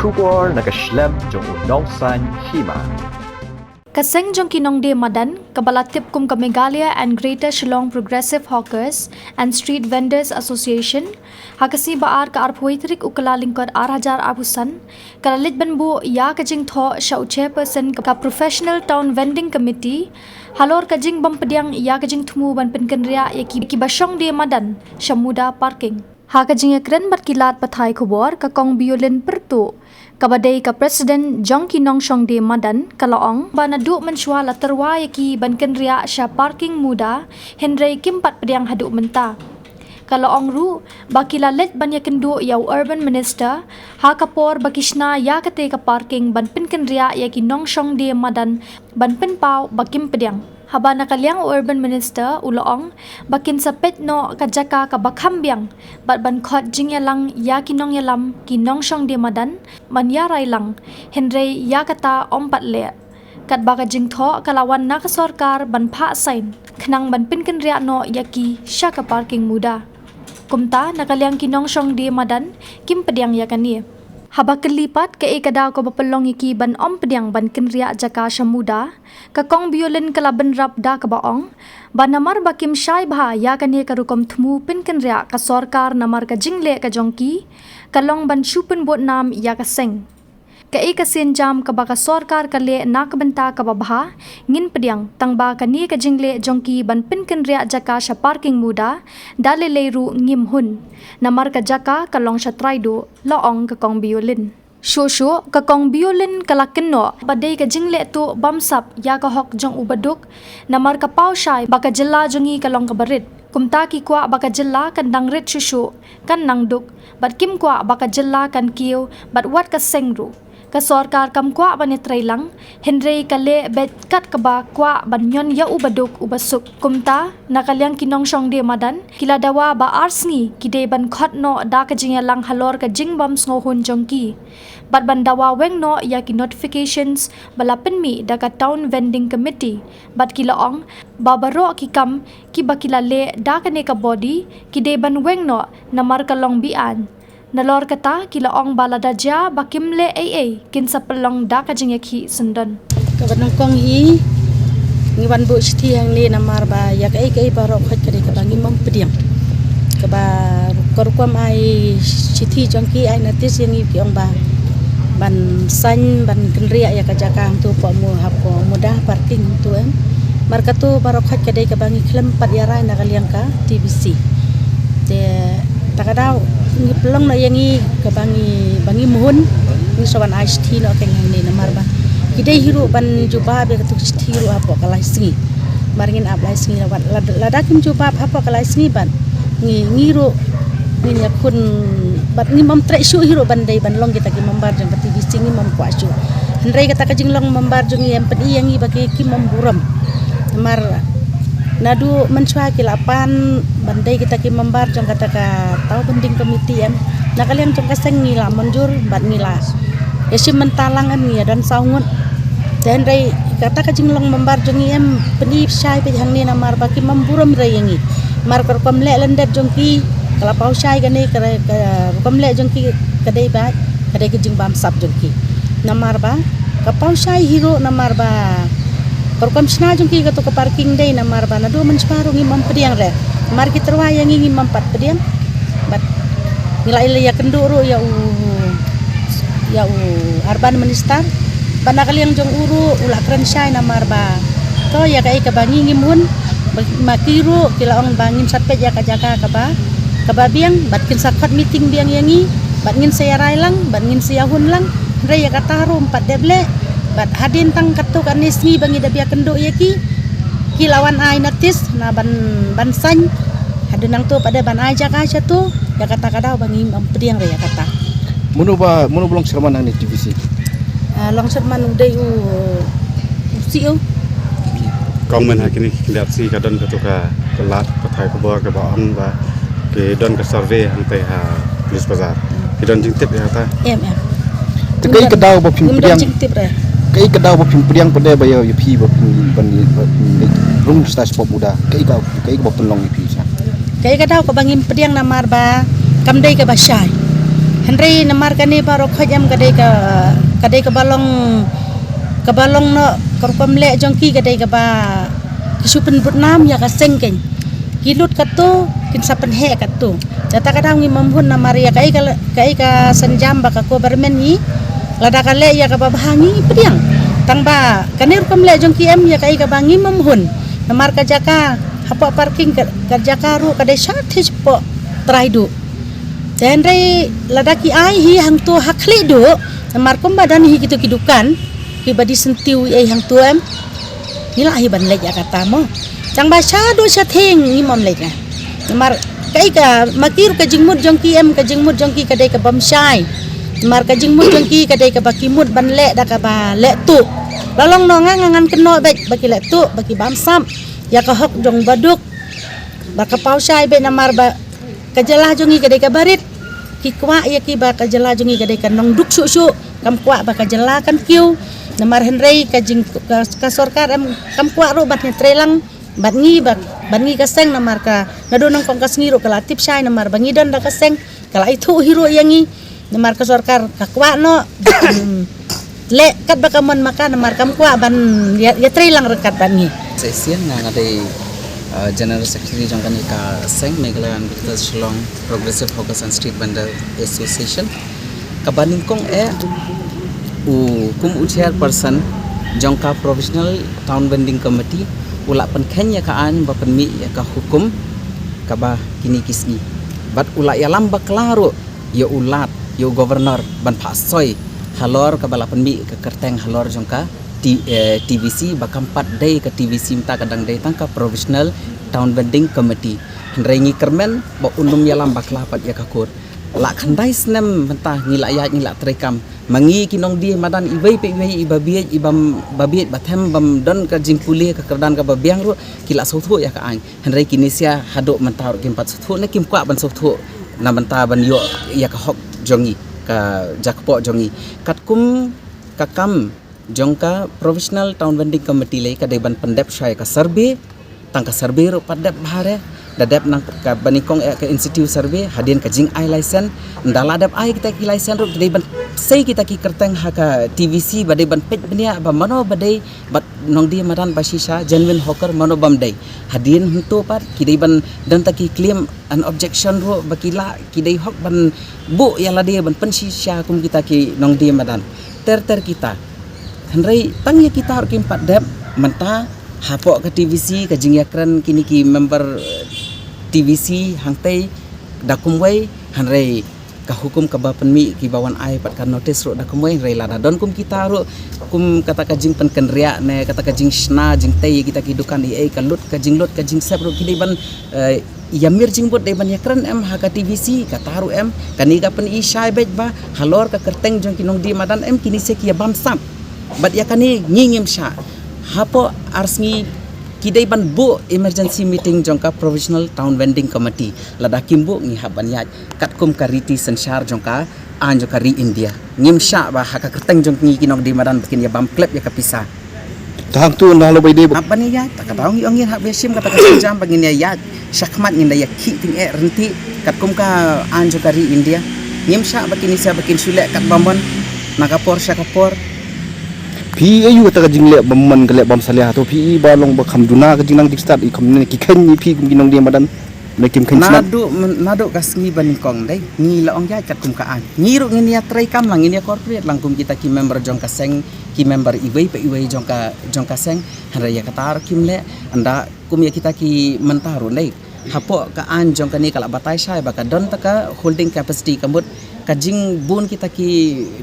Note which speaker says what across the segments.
Speaker 1: Shubor nakaslem jong unong san hima.
Speaker 2: Kaseng jong kinongde madan, kabalatip kum ka Meghalaya and Greater Shillong Progressive Hawkers and Street Vendors Association, hakasi baar ka arphoitrik ukala lingkod 8,000 abusan, kalalit banbu ya kajing tho siya chairperson ka Professional Town Vending Committee, halor kajing bampediang ya kajing tumu ban penkenria ya ki basyong de madan, siya muda parking. Hakajing ekren berkilat pathai kubor ka kong biolin pertu. Kabadai ka Presiden Jong Kinong Shong de Madan kalaong banadu mensyua la terwa yaki banken ria sya parking muda Henry Kimpat pediang haduk menta. Kalaong ru bakila let ban yakendu yau Urban Minister ha kapor bakishna ya kate ka parking ban penken ria yaki Nong Shong de Madan ban penpau bakim pediang. Haba nakaliang Urban Minister uloong bakin sapet no kajaka ka bakhambiang bat ban khot jing yalang ya kinong yalam kinong shong de madan man yarai lang Henry ya kata ompat le kat baka jing tho kalawan nak sarkar ban pha sain khnang ban pinken ria no yaki syaka parking muda kumta nakaliang kinong shong de madan kim pediang yakani haba kelipat ke ikadaw ko bapalong iki ban om pediang ban kenria jaka syamuda kakong biolin kalaban rap da kabaong ban namar bakim syai bha ya kani karukom thmu pin kenria ka sarkar namar ka jingle ka jongki kalong ban shupun bot nam ya ka seng ke ikasin jam ka baka sarkar ka le nak benta ka babha ngin pediang tangba kani ka jingle jongki ban pin kenria jaka sya parking muda dale leiru ngim hun namar ka jaka kalong sya traido laong ka kong biolin Shosho kakong biolin kalakeno badai ka jingle tu bamsap ya ka hok jong ubaduk namar ka pausyai baka jela jongi kalong ka barit kumta ki kwa baka jela kan dangrit shosho kan nangduk bat kim kwa baka jela kan kiu bat wat ka sengru ka sarkar kam kwa ban trailang Henry kale bet kat ka ba kwa ban nyon ya ubaduk ubasuk kumta nakaliang kinong shong de madan kila dawa ba arsngi kide ban khot no da ka jingyalang halor ka jingbam sngohun jongki bat ban dawa weng no ya ki notifications balapen mi da ka town vending committee bat kila ong babaro ki kam ki bakila le da ka ne ka body kide ban weng no namar ka long bian nalor kata kila ong balada ja bakim le AA kin sa pelong da ka jingeki sendon
Speaker 3: kabanang kong hi ngiwan bu siti yang ni namar ba ya kai barok khat kari ka bangi mam pediang ka ba korukom ai siti jongki ai natis yang ki ong ba ban san ban kenria ya ka jakang tu po mu hapo mudah parking tu marka tu barok khat kadai ka bangi klem pat yarai na kaliang ka TBC te takadaw ngi pelong na yangi ka bangi muhun ni sawan ICT no keng ni namar ba kidai hiru ban juba be ka tu hiru apo kalai singi maringin aplai singi ladakim juba apo kalai singi ban ngiru ni yakun bat ngi mam tre shu hiru ban dai ban long kita ki mambar jang pati bisingi mam kwa shu hendrai kata ka jinglong mambar jung yang pedi yangi bagi ki mamburam namar nadu mencuai kilapan bandai kita ki membar jong kata ka tahu pending komiti nak kalian jong kaseng ngila menjur bat ngila yesi mentalang ya dan saungut dan rai kata ka jinglong membar jong pendi syai pe hang ni namar baki memburam rai yangi mar kor komle lendet jong ki kala pau syai gane ka komle jong ki kadai ba kadai ki jing bam sap jong ki namar ba ka pau syai hero namar ba Korkom sna jongki ka parking day na marbana do man sparu ngi mam pediang re mar ki terwa yang ngi mam pat pediang bat nilai ya kenduru ya Urban Minister bana kaliang jong uru ula kren syai na marba to ya kai ka bangi ngi mun makiru kila ong bangin satpe ya ka jaka ka ba biang bat kin sakot meeting biang yangi bat ngin sayarai lang bat ngin sayahun lang re ya ka tarum pat deble bat hadin tang katu kan nisni bangi dabia kendo yaki kilawan ai natis na ban san hadinang tu pada ban ai jaka tu ya kata kadau bangi ampediang re ya kata
Speaker 4: munu belum serman nang TVC
Speaker 3: long serman udai siu
Speaker 5: kong men hakini lihat si kadon ketuka kelat pathai ko ba ka baong ba ke don ka survey ante ha police bazar kidon jingtip ya kata
Speaker 4: tekai kedau ba pim pediang
Speaker 3: jingtip re
Speaker 4: kai kedau ba pim pediang pada bayo yupi ba pim ban room stas pop muda kai ba penlong yupi sa
Speaker 3: kai kadau ko bangim pediang namar ba kamdai ka ba syai Henry namar kani baro khajam kadai ka balong no korkom le jongki kadai ka ba kisupen Vietnam ya ka sengkeng kilut katu kin sapen he katu jata kadang ngi mamhun namar ya kai ka senjam ba ka ko bermen ni lada kale ya ka bahangi pediang tangba kanir kom le jongki em ya kai ka bangi mamhun namar ka jaka hapa parking ka jaka ru kadai sathi po traidu Henry ladaki ai hi hang tu hakli do namar kom badan hi kitu kidukan hi badi sentiu ai hang tu em ni lah hi ban lek ya kata mo chang ba sha do sha theng ni mom lek na namar kai ka makir ka jingmut jongki em ka jingmut jongki kadai ka bam shai namar ka jingmut jongki kadai ka bakimut ban lek da ka ba lek tu lalong no ngangan keno bek baki lek tu baki bam sam ya ka hok jong baduk ba ka pau shai be namar ba kajalah jongi kadai ka barit ki kwa ya ki ba kajalah jongi kadai ka nong duk su kam kwa ba kajalah kan kiu namar Henry ka jing ka sorkar em kam kwa ro bat ne trelang bat ngi ka seng namar ka nado nong kong ka sngiru ka latip shai namar bangi don da ka seng kala itu hiro yangi namar ka sorkar ka kwa no le kat ba kamon maka namar kam kwa ban ya trelang rekat ban ngi
Speaker 6: sesian ngadai General Secretary Jongkani ka Seng Meghalaya and Greater Shillong Progressive Hawkers and Street Vendor Association kabaningkong kum chairperson Jongka Provisional Town Vending Committee ula pen Kenya ka an ba pen mi ya ka hukum ka ba kini kisni bat ula ya lamba klaro ya ulat yo governor ban pasoi halor ka bala pen mi ka kerteng halor Jongka TVC bakampat day ke TVC minta kadang day tangka Provisional Town Vending Committee henrengi kermen ba undum yalam baklapat ya kakur la khandai snem mentah ngila ya ngila trekam mangi kinong di madan ibai pe ibai ibabiet ibam babiet bathem bam don ka jingpuli ka kerdan ka babiang ru kila sothu ya ka an henrei kinisia hadok mentah kim pat sothu ne kim kwa ban sothu na mentah ban yo ya ka hok jongi ka jakpo jongi katkum kakam Jongka Provisional Town Vending Committee lai ka deban pendep syai ka survey tangka survey ro padep bahare dadep nang ka banikong ka institute survey hadin ka jing ai license ndala dep ai kita ki license ro deban sei kita ki kerteng ha ka TVC bade ban pet benia ba mano bade bat nong dia madan basisha genuine hawker mano bam dei hadin hunto pat ki deban dan ta ki claim an objection ro bakila ki dei hok ban bu yala dia ban pensisha kum kita ki nong dia madan ter kita Henry tangya kita harus kimpat dep mentah hapok ke TVC ke jingyakran kini ki member TVC hangtai dakumway Henry ka hukum ka bapen mi ki bawan ai pat kan notice ro dakumway Henry lada don kum kita ro kum kata ka jing pen kenria ne kata ka jing sna jing tai kita kidukan ai kalut ka jing sep ro kini ban yamir jingbot dai ban yakran em ha ka TVC ka taru em kani ka pen ishai bet ba halor ka kerteng jong kinong di madan em kini se ki bam sam bat yakani ngingim sha hapo arsngi kidai ban bu emergency meeting Jongka Provisional Town Vending Committee lada kimbu ngi haban yat katkum kariti sensar Jongka an Jongka ri India ngim sha ba haka kerteng jong ngi kinong di madan bikin ya bam klep ya kapisa
Speaker 4: tahang tu nah lo bai de
Speaker 6: apa ni ya tak tahu ngi ongin hak besim kata jam bagin ya syakmat ngi ya ki ting renti katkum ka an Jongka ri India ngim sha bakin isa bakin sulek kat bambon nakapor syakapor
Speaker 4: PI ayu kata jing le bamman ke le bam salih atau PI balong ba khamduna ke jinang dik start i khamne ki khen ni pi kum ginong dia madan le kim khen snap
Speaker 6: nadu kasngi banikong dai ngi la ong ya kat kum ka an ngi ru ngi ya trai kam lang ngi ya corporate lang kum kita ki member Jongka Seng ki member iwei pe iwei Jongka Seng hara ya katar kim le anda kum ya kita ki mentaru dai hapo ka an Jongka ni kala batai sai ba ka don ta ka holding capacity kamut kajing bun kita ki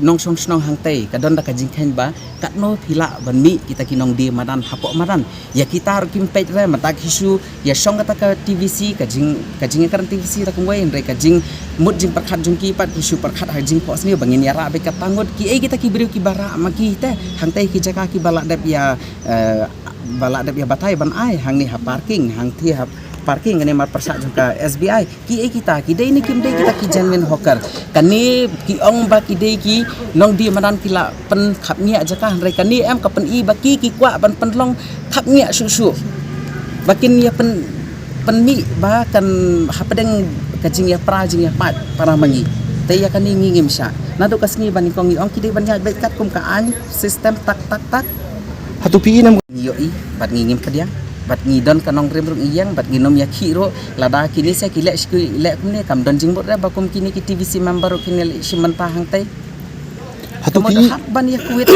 Speaker 6: nong song snong hangtai kadon da kajing khen ba katno phila ban mi kita ki nong di madan hapo madan ya kita kim pej re matak hisu ya song kata ka TVC kajing kan TVC ta kumwai re kajing mut jing perkhat jungki pat hisu perkhat hajing pos ni bangin ya ra be ka tangot ki ai kita ki beriu ki bara maki te hangtai ki jaka ki balak dep ya batai ban ai hang ni ha parking hang thi ha parking ngene mar persak Jongka SBI ki kita ki dei ni kim dei kita ki genuine hawker kani ki ong ba ki dei ki nong di madan kila pen khap nya jaka re kani em ka pen i ba ki kwa ban pen long khap nya su bakin ya pen mi ba kan hapadeng kajing ya pra jing ya pat para mangi te ya kan ngingim sya nado kasngi ban kong ong kidi ban bet kat kum ka an sistem tak
Speaker 4: hatu PI nam
Speaker 6: yoi bat ngingim kadiang bat ngidon kanong rem rung iyang bat ginom ya khiro lada kini saya kilek lek kumne kam don jingbot ra bakum kini ki TVC member kini simenta hang tai
Speaker 4: hatu
Speaker 6: Kamu
Speaker 4: PI
Speaker 6: hak ban ya kuit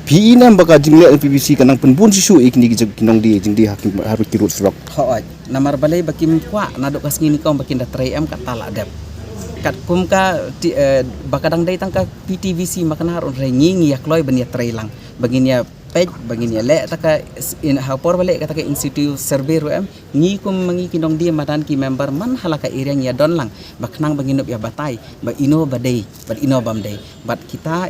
Speaker 4: PI nam baka jingle PBC kanang penbun sisu ikni kinong di jing di hakim harus kirut serok
Speaker 6: hooj namar balai bakim kwa nado kasngi ni kong bakin da 3M kat tala dep kat kum ka bakadang dai tang ka PTVC makana ron rengi ya kloi ban ya trailang bagin ya page bagin ya le taka in hapor balik kata ka institute survey ro em ngi kum mangi kinong dia madan ki member man halaka ireng ya don lang baknang bagin ya batai ba ino badai bad ino bam dai bat kita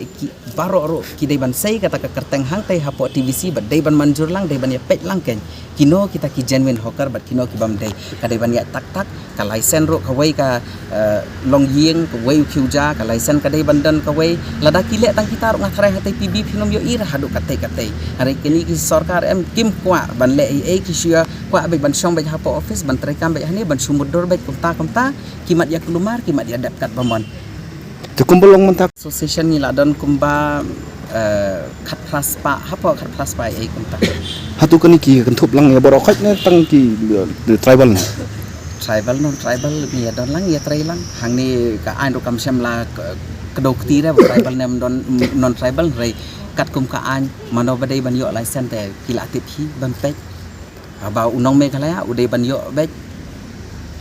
Speaker 6: baro ro ki dai ban sei kata ka kerteng hang tai hapo TVC bad dai ban manjur lang dai ban ya page lang ken kino kita ki genuine hawker bat kino ki bam dai ka dai ban ya tak ka license ro ka wei ka long yeng ka wei khiuja ka license ka dai ban dan ka wei lada ki le tang kita ro ngathare hatai PB phinom yo ira hadu katai hari kini ki sarkar em kim kwa ban le ki sia kwa be ban song be hapo office ban trekam be hani ban sumudor be kumta kimat ya kelumar kimat ya dapat bamon
Speaker 4: tukumbulong mentak
Speaker 6: association ni ladon kumba khat plus pa hapo khat plus pa kumta
Speaker 4: hatu kani ki kan thup lang ya borok khaj ne tang ki tribal
Speaker 6: non tribal ni ya don lang ya trai lang hang ni ka ain ro kam sem la kedok ti da tribal nem don non tribal rei kat kum ka an mano badai ban yo license te kila tip hi ban pek aba unong me kala udai ban yo bek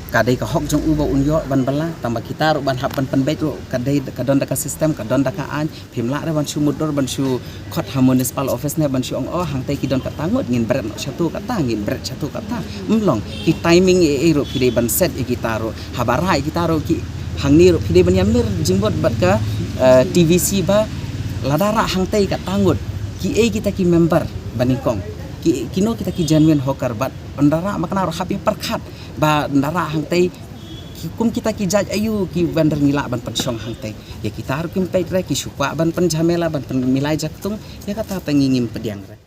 Speaker 6: kadai ka hok jong u ba un yo ban bala tamba kita ro ban hap ban pen bek ro kadai kadon da ka system kadon da ka an phimla ra ban su mudor ban su khot ha municipal office ne ban su ong hang tai ki don ka tangut ngin bret no satu kata ngin bret satu kata mlong ki timing e ro ki dai ban set e kita ro habara kita ro ki hang ni ro ki dai ban yamir jingbot bat ka TVC ba ladara hang tai ka tangut ki kita ki member banikong kino kita ki genuine hawker bat ndara makna ro happy perkhat ba ndara hang tai kum kita ki jaj ayu ki vendor ngila ban pensong hang tai ya kita har kim pe ki sukwa ban penjamela ban milai jaktung ya kata pengingim pediang re